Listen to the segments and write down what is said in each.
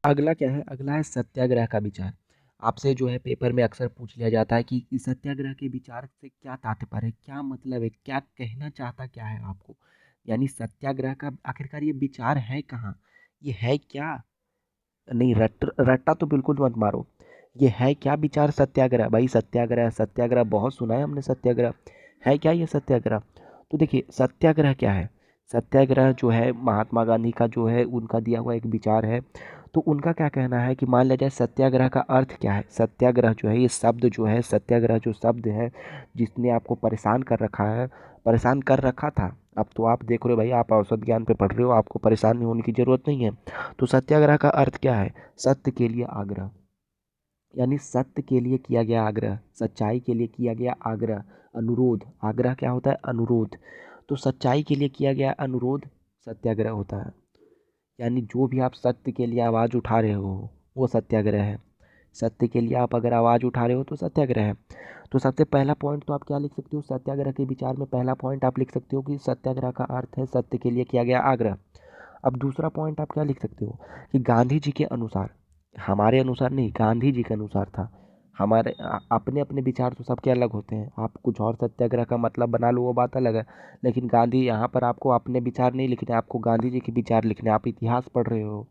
अगला क्या है? अगला है सत्याग्रह का विचार। आपसे जो है पेपर में अक्सर पूछ लिया जाता है कि सत्याग्रह के विचार से क्या तात्पर्य है, क्या मतलब है, क्या कहना चाहता क्या है आपको? यानी सत्याग्रह का आखिरकार ये विचार है कहाँ? ये है क्या? नहीं, रट्टा तो बिल्कुल मत मारो। ये है क्या विचार सत्याग्रह? भाई सत्याग्रह सत्याग्रह बहुत सुना है हमने सत्याग्रह। है क्या ये सत्याग्रह? तो देखिए सत्याग्रह क्या है? सत्याग्रह जो है महात्मा गांधी का जो है उनका दिया हुआ एक विचार है। तो उनका क्या कहना है कि मान लिया जाए सत्याग्रह का अर्थ क्या है? सत्याग्रह जो है ये शब्द जो है, सत्याग्रह जो शब्द है जिसने आपको परेशान कर रखा है, परेशान कर रखा था। अब तो आप देख रहे हो भाई, आप औसत ज्ञान पे पढ़ रहे हो, आपको परेशान नहीं होने की जरूरत नहीं है। तो सत्याग्रह का अर्थ क्या है? सत्य के लिए आग्रह। यानी सत्य के लिए किया गया आग्रह, सच्चाई के लिए किया गया आग्रह, अनुरोध। आग्रह क्या होता है? अनुरोध। तो सच्चाई के लिए किया गया अनुरोध सत्याग्रह होता है। यानी जो भी आप सत्य के लिए आवाज़ उठा रहे हो वो सत्याग्रह है। सत्य के लिए आप अगर आवाज़ उठा रहे हो तो सत्याग्रह है। तो सबसे पहला पॉइंट तो आप क्या लिख सकते हो सत्याग्रह के विचार में? पहला पॉइंट आप लिख सकते हो कि सत्याग्रह का अर्थ है सत्य के लिए किया गया आग्रह। अब दूसरा पॉइंट आप क्या लिख सकते हो कि गांधी जी के अनुसार, हमारे अनुसार नहीं, गांधी जी के अनुसार था। हमारे अपने अपने विचार तो सबके अलग होते हैं। आप कुछ और सत्याग्रह का मतलब बना लो वो बात अलग है। लेकिन गांधी, यहाँ पर आपको अपने विचार नहीं लिखने, आपको गांधी जी के विचार लिखने। आप इतिहास पढ़ रहे हो।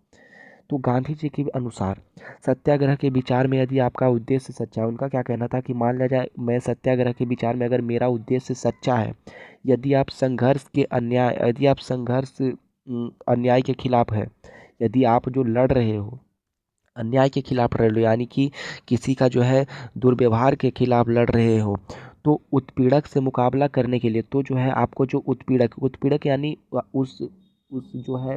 तो गांधी जी के अनुसार सत्याग्रह के विचार में यदि आपका उद्देश्य सच्चा है, उनका क्या कहना था कि मान लिया जाए मैं सत्याग्रह के विचार में अगर मेरा उद्देश्य सच्चा है, यदि आप संघर्ष के अन्याय, यदि आप संघर्ष अन्याय के खिलाफ है, यदि आप जो लड़ रहे हो अन्याय के खिलाफ लड़ रहे हो, यानी कि किसी का जो है दुर्व्यवहार के खिलाफ लड़ रहे हो, तो उत्पीड़क से मुकाबला करने के लिए तो जो है आपको जो उत्पीड़क, उत्पीड़क यानी उस जो है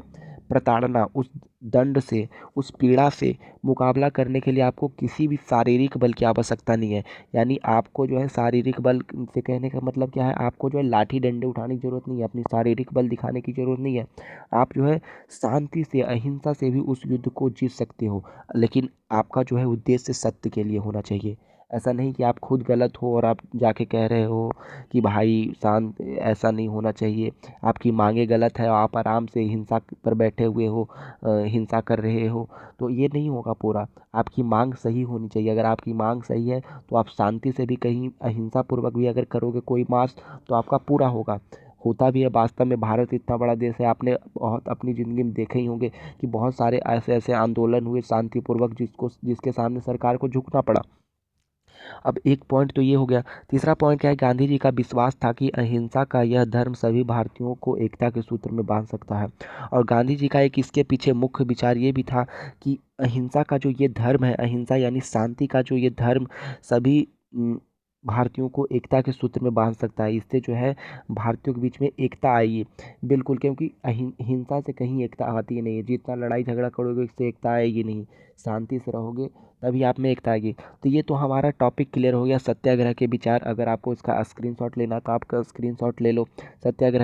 प्रताड़ना, उस दंड से, उस पीड़ा से मुकाबला करने के लिए आपको किसी भी शारीरिक बल की आवश्यकता नहीं है। यानी आपको जो है शारीरिक बल से कहने का मतलब क्या है? आपको जो है लाठी डंडे उठाने की ज़रूरत नहीं है, अपनी शारीरिक बल दिखाने की ज़रूरत नहीं है। आप जो है शांति से, अहिंसा से भी उस युद्ध को जीत सकते हो। लेकिन आपका जो है उद्देश्य सत्य के लिए होना चाहिए। ऐसा नहीं कि आप खुद गलत हो और आप जाके कह रहे हो कि भाई शांत, ऐसा नहीं होना चाहिए। आपकी मांगे गलत है और आप आराम से हिंसा पर बैठे हुए हो, हिंसा कर रहे हो, तो ये नहीं होगा पूरा। आपकी मांग सही होनी चाहिए। अगर आपकी मांग सही है तो आप शांति से भी, कहीं अहिंसा पूर्वक भी अगर करोगे कोई मार्च, तो आपका पूरा होगा। होता भी है वास्तव में। भारत इतना बड़ा देश है, आपने बहुत अपनी ज़िंदगी में देखे ही होंगे कि बहुत सारे ऐसे ऐसे आंदोलन हुए शांतिपूर्वक जिसके सामने सरकार को झुकना पड़ा। अब एक पॉइंट तो ये हो गया। तीसरा पॉइंट क्या है? गांधी जी का विश्वास था कि अहिंसा का यह धर्म सभी भारतीयों को एकता के सूत्र में बांध सकता है। और गांधी जी का एक इसके पीछे मुख्य विचार ये भी था कि अहिंसा का जो ये धर्म है, अहिंसा यानी शांति का जो ये धर्म सभी भारतीयों को एकता के सूत्र में बांध सकता है। इससे जो है भारतीयों के बीच में एकता आएगी। बिल्कुल, क्योंकि हिंसा से कहीं एकता आती ही नहीं है। जितना लड़ाई झगड़ा करोगे इससे एकता आएगी नहीं। शांति से रहोगे तभी आप में एकता आएगी। तो ये तो हमारा टॉपिक क्लियर हो गया, सत्याग्रह के विचार। अगर आपको इसका स्क्रीनशॉट लेना तो आपका स्क्रीनशॉट ले लो। सत्याग्रह